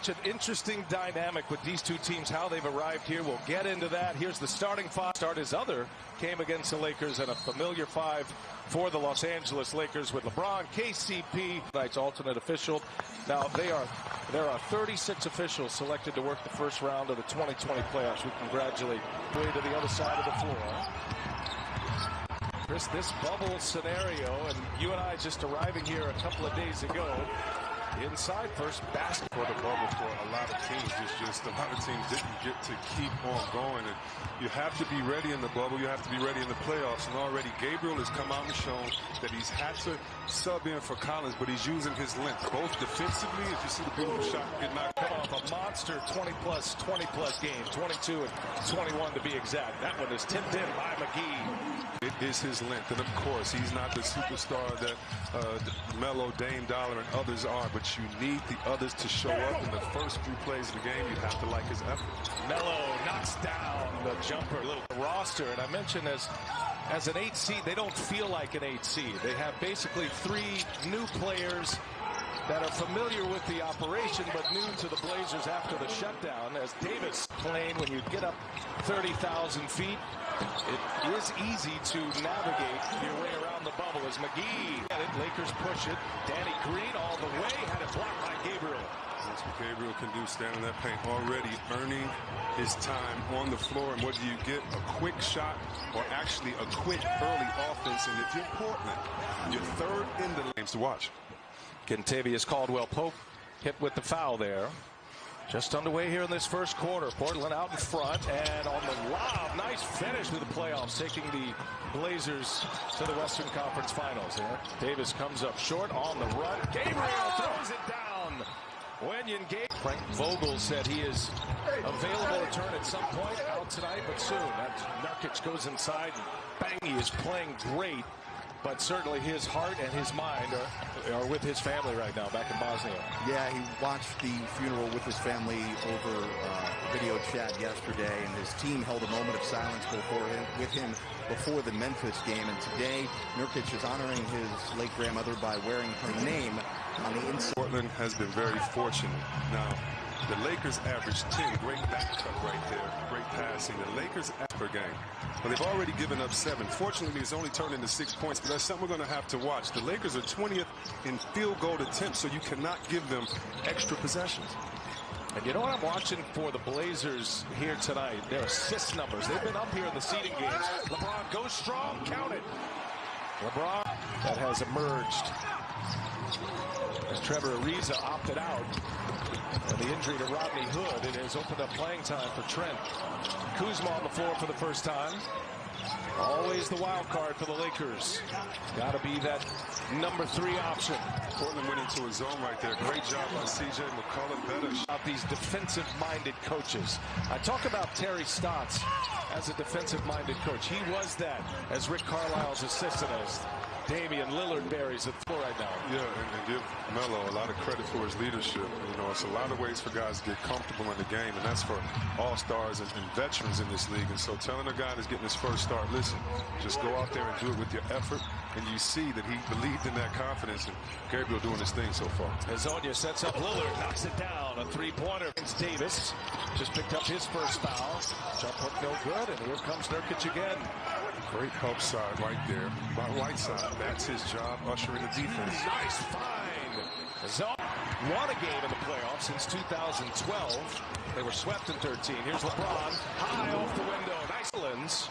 Such an interesting dynamic with these two teams, how they've arrived here. We'll get into that. Here's the starting five. His other came against the Lakers, and a familiar five for the Los Angeles Lakers with LeBron, KCP, tonight's alternate official. Now, there are 36 officials selected to work the first round of the 2020 playoffs. We congratulate way to the other side of the floor. Chris, this bubble scenario, and you and I just arriving here a couple of days ago, inside first basket. For the bubble for a lot of teams, just a lot of teams didn't get to keep on going. And you have to be ready in the bubble. You have to be ready in the playoffs. And already Gabriel has come out and shown that he's had to sub in for Collins, but he's using his length, both defensively, as you see the beautiful shot get knocked off. A monster 20-plus game, 22 and 21 to be exact. That one is tipped in by McGee. It is his length, and of course, he's not the superstar that Melo, Dame Dollar, and others are, but you need the others to show up in the first few plays of the game. You have to like his effort. Melo knocks down the jumper, little roster, and I mentioned as an 8 seed, they don't feel like an 8 seed. They have basically 3 new players that are familiar with the operation but new to the Blazers after the shutdown. As Davis playing, when you get up 30,000 feet, it is easy to navigate your way around the bubble. As McGee at it, Lakers push it. Danny Green all the way, had it blocked by Gabriel. That's what Gabriel can do, standing in that paint, already earning his time on the floor. And what do you get? A quick shot, or actually a quick early offense. And if you're Portland, you're third in the games to watch. Kentavious Caldwell-Pope hit with the foul there. Just underway here in this first quarter. Portland out in front, and on the lob, nice finish with the playoffs, taking the Blazers to the Western Conference Finals here. Davis comes up short on the run. Gabriel throws it down. Wenyen Gabriel. Frank Vogel said he is available to turn at some point, out tonight, but soon. Nurkic goes inside, and bang, he is playing great. But certainly his heart and his mind are with his family right now back in Bosnia. Yeah, he watched the funeral with his family over video chat yesterday, and his team held a moment of silence with him before the Memphis game. And today, Nurkic is honoring his late grandmother by wearing her name on the inside. Portland has been very fortunate. Now, the Lakers average 10. Great back cut right there. Great passing. The Lakers per game. But they've already given up 7. Fortunately, it's only turned into 6 points, but that's something we're going to have to watch. The Lakers are 20th in field goal attempts, so you cannot give them extra possessions. And you know what I'm watching for the Blazers here tonight? Their assist numbers. They've been up here in the seeding games. LeBron goes strong. Count it. LeBron that has emerged as Trevor Ariza opted out. And the injury to Rodney Hood, it has opened up playing time for Trent. Kuzma on the floor for the first time. Always the wild card for the Lakers. Got to be that number 3 option. Portland went into a zone right there. Great job by C.J. McCollum. Better shot. These defensive-minded coaches. I talk about Terry Stotts as a defensive-minded coach. He was that as Rick Carlisle's assistant, as Damian Lillard buries the floor right now. Yeah, and give Melo a lot of credit for his leadership. You know, it's a lot of ways for guys to get comfortable in the game, and that's for all-stars and veterans in this league. And so telling a guy that's getting his first start, listen, just go out there and do it with your effort, and you see that he believed in that confidence, and Gabriel doing his thing so far. Hezonja sets up Lillard, knocks it down. A 3-pointer against Davis. Just picked up his first foul. Jump hook no good, and here comes Nurkic again. Great help side right there by Whiteside. That's his job, ushering the defense. Nice find. Hezonja won a game in the playoffs since 2012. They were swept in 13. Here's LeBron, high off the window. Nice.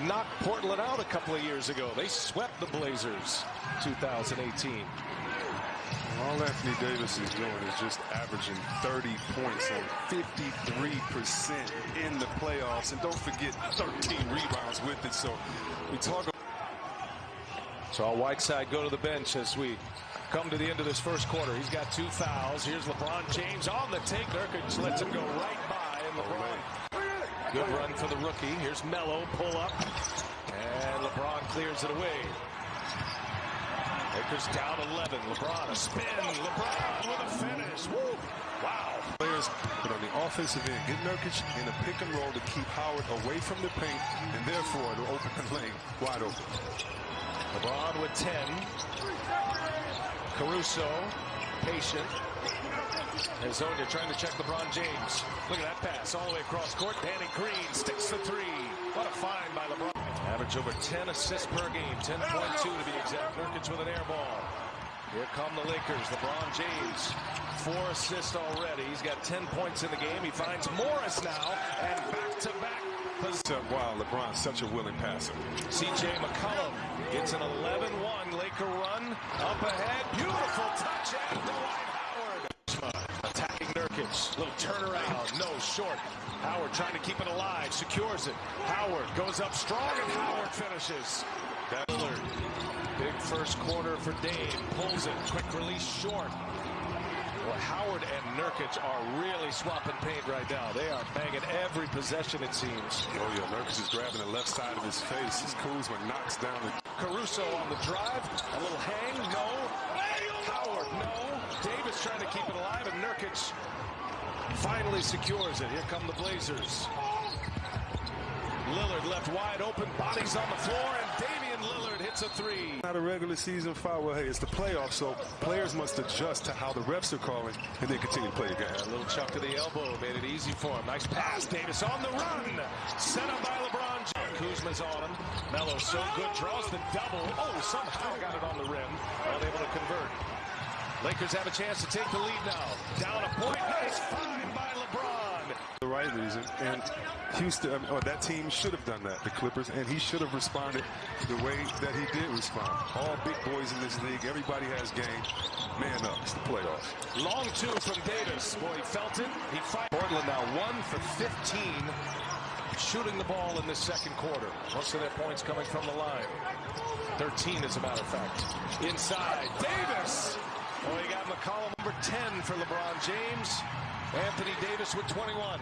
Knocked Portland out a couple of years ago. They swept the Blazers 2018. All Anthony Davis is doing is just averaging 30 points on 53% in the playoffs. And don't forget 13 rebounds with it. So we talk about. So Whiteside go to the bench as we come to the end of this first quarter. He's got 2 fouls. Here's LeBron James on the take. Nurkic lets him go right by. And LeBron, good run for the rookie. Here's Melo, pull up. And LeBron clears it away. Lakers down 11. LeBron, a spin. LeBron with a finish. Woo! Wow. Players, but on the offensive end, get Nurkic in a pick and roll to keep Howard away from the paint, and therefore to open the lane wide open. LeBron with 10. Caruso, patient. Hezonja trying to check LeBron James. Look at that pass all the way across court. Danny Green sticks the three. What a find by LeBron. Average over 10 assists per game. 10.2 to be exact. Nurkic with an air ball. Here come the Lakers. LeBron James, 4 assists already. He's got 10 points in the game. He finds Morris now, and back-to-back. Wow, LeBron, such a willing passer. C.J. McCollum gets an 11-1 Laker run. Up ahead, beautiful touch, and Dwight Howard. Attacking Nurkic, little turnaround, no, short. Howard trying to keep it alive, secures it. Howard goes up strong, and Howard finishes. Lillard, big first quarter for Dame, pulls it, quick release short. Well, Howard and Nurkic are really swapping paint right now. They are banging every possession, it seems. Oh, yeah, Nurkic is grabbing the left side of his face. As Kuzma knocks down the... Caruso on the drive. A little hang, no. Howard, no. Davis trying to keep it alive, and Nurkic finally secures it. Here come the Blazers. Lillard left wide open, bodies on the floor, and Damian Lillard hits a three. Not a regular season foul. Well, hey, it's the playoffs, so players must adjust to how the refs are calling, and they continue to play the game. A little chuck to the elbow made it easy for him. Nice pass. Davis on the run. Set up by LeBron James. Kuzma's on him. Melo so good, draws the double. Oh, somehow got it on the rim. Unable to convert. Lakers have a chance to take the lead now. Down a point. Nice find by LeBron. The right reason, and Houston, or that team should have done that, the Clippers, and he should have responded the way that he did respond. All big boys in this league, everybody has game. Man up, it's the playoffs. Long two from Davis. Boy, he felt it. He fight. Portland now 1 for 15 shooting the ball in this second quarter. Most of their points coming from the line. 13 as a matter of fact. Inside, Davis. Oh, he got McCollum number 10 for LeBron James. Anthony Davis with 21.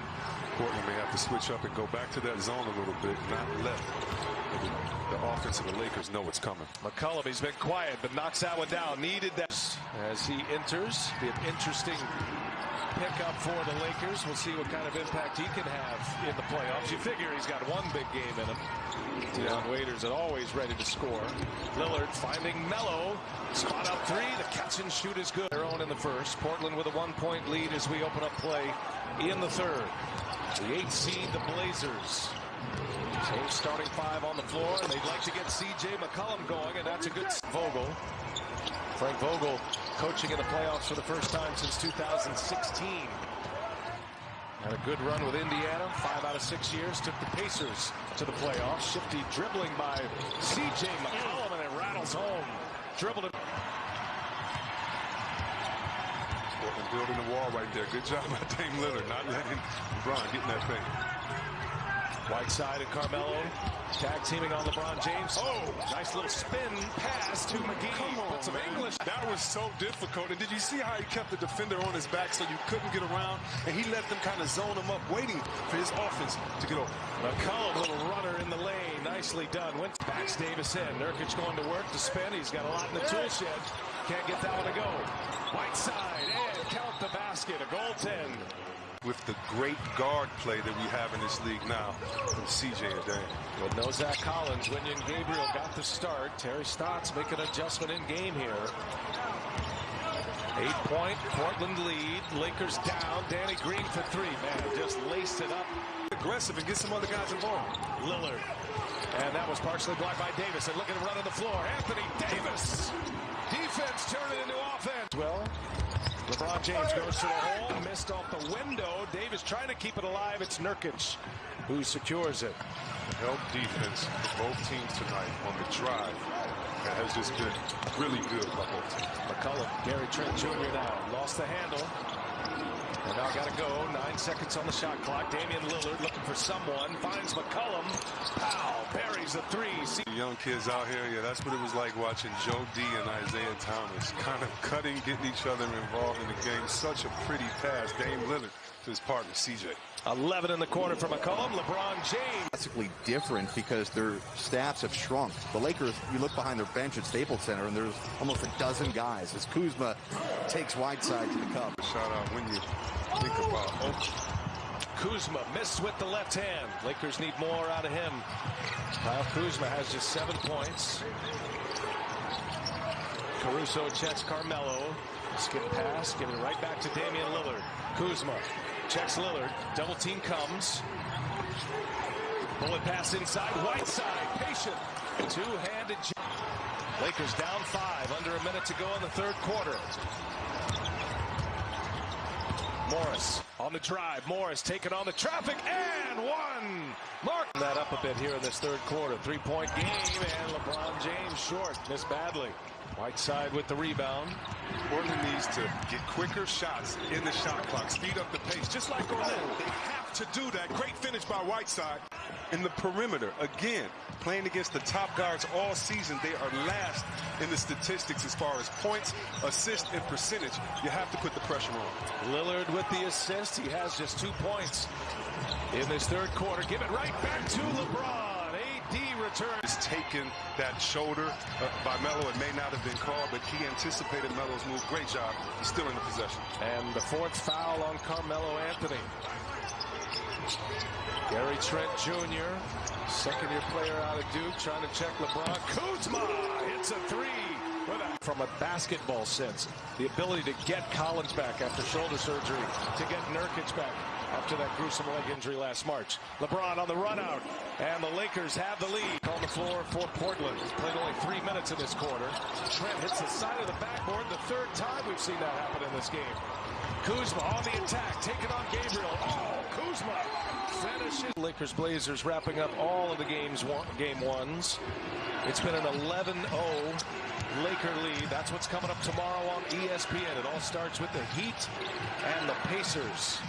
Portland may have to switch up and go back to that zone a little bit, not let the offense of the Lakers know it's coming. McCollum, he's been quiet, but knocks that one down. Needed that as he enters. Be an interesting pickup for the Lakers. We'll see what kind of impact he can have in the playoffs. You figure he's got one big game in him. Deion Waiters is always ready to score. Lillard finding Melo. Spot up three. The catch and shoot is good. Their own in the first. Portland with a 1-point lead as we open up play in the third. The 8th seed, the Blazers. Same starting 5 on the floor, and they'd like to get C.J. McCollum going, and that's a good Vogel. Frank Vogel coaching in the playoffs for the first time since 2016. Had a good run with Indiana, 5 out of 6 years. Took the Pacers to the playoffs. Shifty dribbling by C.J. McCollum, and it rattles home. Dribbled it. Portland building the wall right there. Good job by Dame Lillard, not letting LeBron get in that thing. Whiteside and Carmelo tag teaming on LeBron James. Oh, nice little spin pass to McGee. Come on, put some man. English. That was so difficult. And did you see how he kept the defender on his back so you couldn't get around? And he let them kind of zone him up, waiting for his offense to get over. McCollum, little runner in the lane. Nicely done. Went backs Davis in. Nurkic going to work to spin. He's got a lot in the tool shed. Can't get that one to go. Whiteside and count the basket. A goaltend. With the great guard play that we have in this league now from C.J. and Dame. With no Zach Collins, Wenyen Gabriel got the start. Terry Stotts making an adjustment in game here. 8-point Portland lead. Lakers down. Danny Green for 3. Man, just laced it up. Aggressive and get some other guys involved. Lillard. And that was partially blocked by Davis. And look at him run on the floor. Anthony Davis. Defense turning into offense. Well, LeBron James goes to the hole, missed off the window. Davis trying to keep it alive. It's Nurkic who secures it. Help defense for both teams tonight on the drive. That has just been really good by both teams. McCollum, Gary Trent Jr. now lost the handle. And now got to go. 9 seconds on the shot clock. Damian Lillard looking for someone. Finds McCollum. Pow! Buries a 3. The young kids out here, yeah, that's what it was like watching Joe D and Isaiah Thomas kind of cutting, getting each other involved in the game. Such a pretty pass. Dame Lillard to his partner, C.J. 11 in the corner for McCollum. LeBron James. Drastically different because their staffs have shrunk. The Lakers, you look behind their bench at Staples Center, and there's almost a dozen guys as Kuzma takes Whiteside to the cup. Shout out when you think about Kuzma missed with the left hand. Lakers need more out of him. Kyle Kuzma has just 7 points. Caruso checks Carmelo. Skip pass, giving it right back to Damian Lillard. Kuzma checks Lillard. Double team comes. Bullet pass inside. Whiteside, patient. Two-handed. Lakers down 5. Under a minute to go in the third quarter. Morris on the drive. Morris taking on the traffic and one. Mark that up a bit here in this third quarter. 3-point game and LeBron James short. Missed badly. Whiteside with the rebound. Portland needs to get quicker shots in the shot clock. Speed up the pace. Just like on that. They have to do that. Great finish by Whiteside. In the perimeter, again, playing against the top guards all season, they are last in the statistics as far as points, assists, and percentage. You have to put the pressure on. Lillard with the assist. He has just 2 points in this third quarter. Give it right back to LeBron. AD return. He's taken that shoulder by Melo. It may not have been called, but he anticipated Melo's move. Great job. He's still in the possession. And the 4th foul on Carmelo Anthony. Gary Trent Jr., second-year player out of Duke, trying to check LeBron. Kuzma hits a 3. From a basketball sense, the ability to get Collins back after shoulder surgery, to get Nurkic back after that gruesome leg injury last March. LeBron on the run out, and the Lakers have the lead on the floor for Portland. Played only 3 minutes in this quarter. Trent hits the side of the backboard, the 3rd time we've seen that happen in this game. Kuzma on the attack, taking on Gabriel. Oh, Kuzma finishes. Lakers Blazers wrapping up all of the game ones. It's been an 11-0 Laker lead. That's what's coming up tomorrow on ESPN. It all starts with the Heat and the Pacers.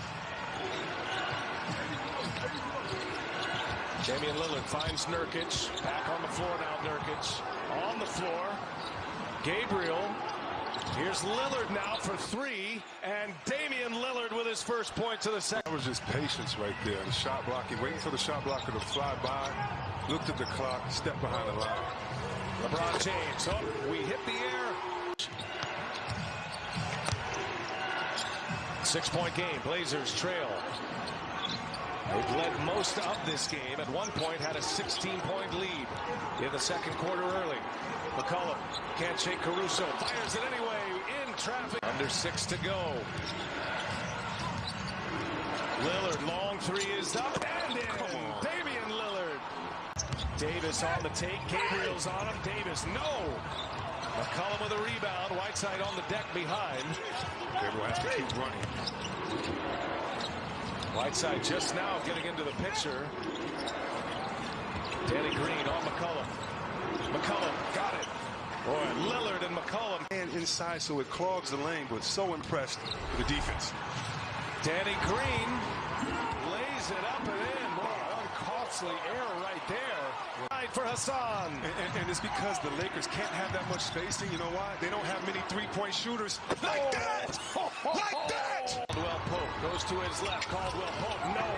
Damian Lillard finds Nurkic. Back on the floor now, Nurkic. On the floor. Gabriel. Here's Lillard now for 3. And Damian Lillard with his first point to the second. That was just patience right there. The shot blocking, waiting for the shot blocker to fly by. Looked at the clock, stepped behind the line. LeBron James. Oh, we hit the air. 6-point game. Blazers trail. They've led most of this game. At one point had a 16-point lead in the second quarter early. McCollum can't shake Caruso. Fires it anyway in traffic. Under 6 to go. Lillard, long 3 is up and in. Damian Lillard. Davis on the take. Gabriel's on him. Davis, no. McCollum with a rebound. Whiteside on the deck behind. Gabriel has to keep running. Whiteside just now getting into the picture. Danny Green on McCollum. McCollum got it. Boy, Lillard and McCollum. And inside, so it clogs the lane, but so impressed with the defense. Danny Green lays it up and in. Boy, uncostly error right there. Right for Hassan. And it's because the Lakers can't have that much spacing. You know why? They don't have many three-point shooters. Like that! Like that! Caldwell Pope goes to his left. Caldwell Pope, no.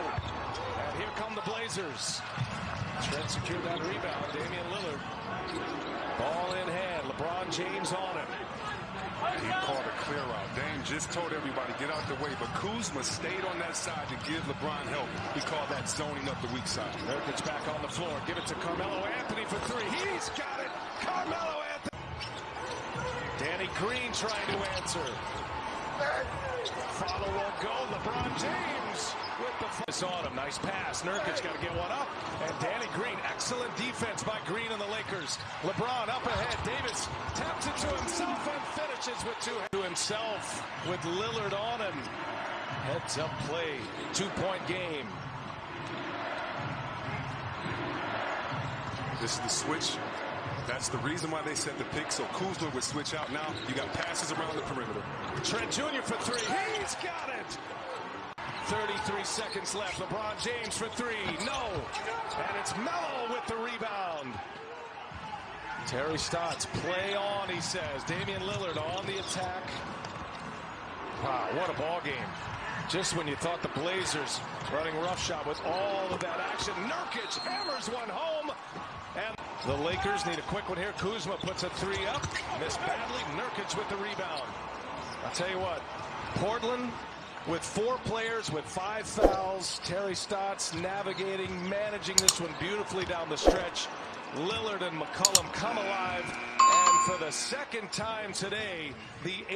And here come the Blazers. Trent secured that rebound. Damian Lillard. Ball in hand. LeBron James on him. He called a clear out. Dame just told everybody, get out the way. But Kuzma stayed on that side to give LeBron help. He called that zoning up the weak side. Nurkic back on the floor. Give it to Carmelo Anthony for 3. He's got it. Carmelo Anthony. Danny Green trying to answer. Follow won't go. LeBron James with the focus on him. Nice pass. Nurkic got to get one up. And Danny Green. Excellent defense by Green and the Lakers. LeBron up ahead. Davis taps it to himself and finishes with 2 to himself with Lillard on him. Heads up play. 2-point game. This is the switch. That's the reason why they set the pick, so Kuzma would switch out. Now you got passes around the perimeter. Trent Jr. for 3. He's got it. 33 seconds left. LeBron James for 3. No. And it's Melo with the rebound. Terry Stotts, play on, he says. Damian Lillard on the attack. Wow, what a ball game. Just when you thought the Blazers running roughshod with all of that action, Nurkic hammers one home. And the Lakers need a quick one here. Kuzma puts a 3 up. Missed badly. Nurkic with the rebound. I'll tell you what, Portland with 4 players with 5 fouls. Terry Stotts navigating, managing this one beautifully down the stretch. Lillard and McCollum come alive. And for the second time today, the